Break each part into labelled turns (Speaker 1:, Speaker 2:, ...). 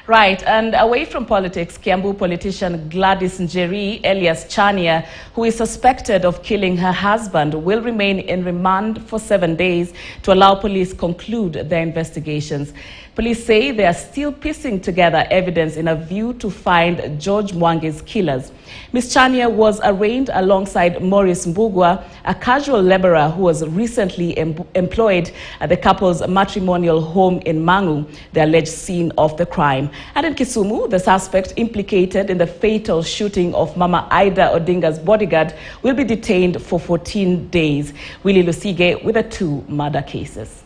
Speaker 1: Right, and away from politics, Kiambu politician Gladys Njeri, alias Chania, who is suspected of killing her husband, will remain in remand for 7 days to allow police conclude their investigations. Police say they are still piecing together evidence in a view to find George Mwangi's killers. Ms. Chania was arraigned alongside Maurice Mbugua, a casual laborer who was recently employed at the couple's matrimonial home in Mangu, the alleged scene of the crime. And in Kisumu, the suspect implicated in the fatal shooting of Mama Ida Odinga's bodyguard will be detained for 14 days. Willie Lusige with the 2 murder cases.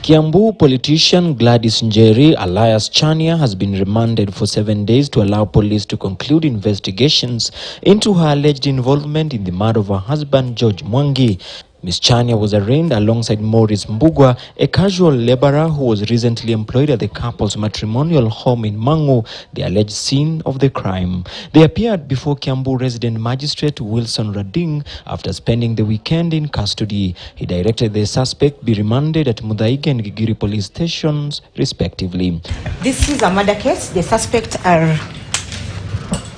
Speaker 2: Kiambu politician Gladys Njeri, alias Chania, has been remanded for 7 days to allow police to conclude investigations into her alleged involvement in the murder of her husband, George Mwangi. Ms. Chania was arraigned alongside Maurice Mbugua, a casual laborer who was recently employed at the couple's matrimonial home in Mangu, the alleged scene of the crime. They appeared before Kiambu resident magistrate Wilson Rading after spending the weekend in custody. He directed the suspect be remanded at Muthaiga and Gigiri police stations, respectively.
Speaker 3: This is a murder case. The suspects are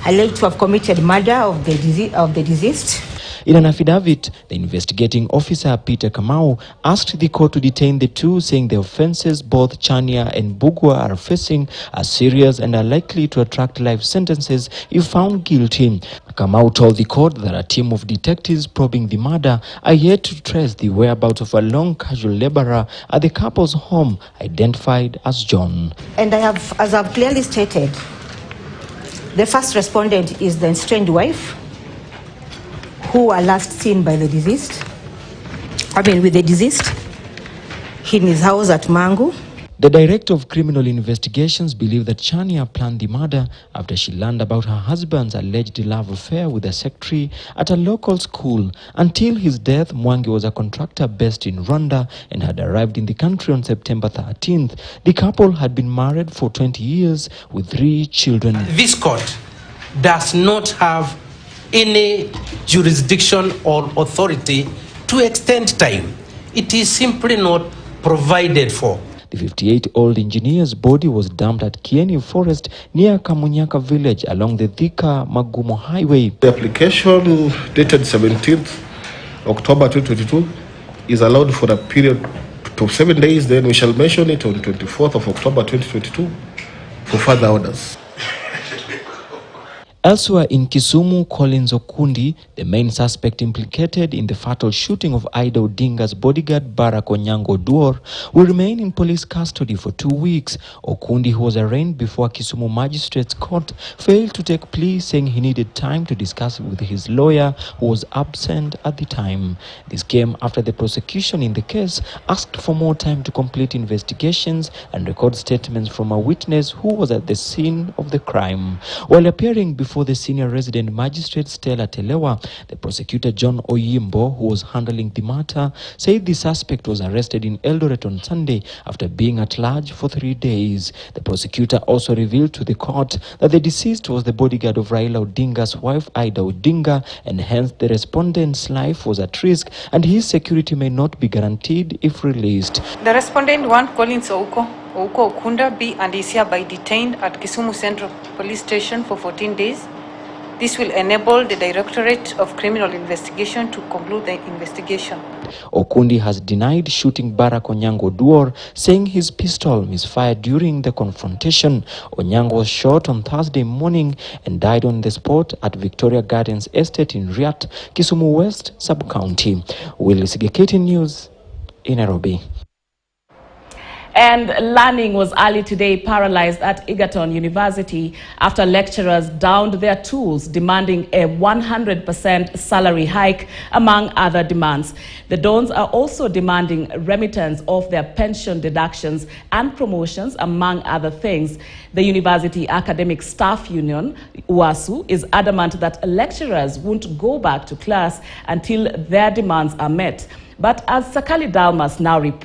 Speaker 3: alleged to have committed murder of the deceased.
Speaker 2: In an affidavit, the investigating officer, Peter Kamau, asked the court to detain the two, saying the offences both Chania and Mbugua are facing are serious and are likely to attract life sentences if found guilty. Kamau told the court that a team of detectives probing the murder are yet to trace the whereabouts of a long casual laborer at the couple's home, identified as John.
Speaker 3: And as I've clearly stated, the first respondent is the estranged wife, who were last seen by the deceased, with the deceased in his house at Mangu.
Speaker 2: The director of criminal investigations believed that Chania planned the murder after she learned about her husband's alleged love affair with a secretary at a local school. Until his death, Mwangi was a contractor based in Rwanda and had arrived in the country on September 13th. The couple had been married for 20 years with 3 children.
Speaker 4: This court does not have any jurisdiction or authority to extend time. It is simply not provided for.
Speaker 2: The 58-year-old engineer's body was dumped at Kieni Forest near Kamunyaka village along the Thika-Magumo highway.
Speaker 5: The application dated 17th October 2022 is allowed for a period of 7 days. Then we shall mention it on 24th of October 2022 for further orders.
Speaker 2: Elsewhere in Kisumu, Collins Okundi, the main suspect implicated in the fatal shooting of Ida Odinga's bodyguard Barack Onyango Duor, will remain in police custody for 2 weeks. Okundi, who was arraigned before a Kisumu magistrate's court, failed to take plea, saying he needed time to discuss it with his lawyer, who was absent at the time. This came after the prosecution in the case asked for more time to complete investigations and record statements from a witness who was at the scene of the crime. While appearing before the senior resident magistrate Stella Telewa, the prosecutor John Oyimbo, who was handling the matter, said the suspect was arrested in Eldoret on Sunday after being at large for 3 days. The prosecutor also revealed to the court that the deceased was the bodyguard of Raila Odinga's wife Ida Odinga, and hence the respondent's life was at risk and his security may not be guaranteed if released.
Speaker 6: The respondent, one Collins Ouko Okunda, be and is hereby detained at Kisumu Central Police Station for 14 days. This will enable the Directorate of Criminal Investigation to conclude the investigation.
Speaker 2: Okundi has denied shooting Barack Onyango Duor, saying his pistol misfired during the confrontation. Onyango was shot on Thursday morning and died on the spot at Victoria Gardens Estate in Riat, Kisumu West Sub-County. Willie Lusige, KTN News in Nairobi.
Speaker 1: And learning was early today paralyzed at Egerton University after lecturers downed their tools, demanding a 100% salary hike, among other demands. The Dons are also demanding remittance of their pension deductions and promotions, among other things. The University Academic Staff Union, UASU, is adamant that lecturers won't go back to class until their demands are met. But as Sakali Dalmas now reports,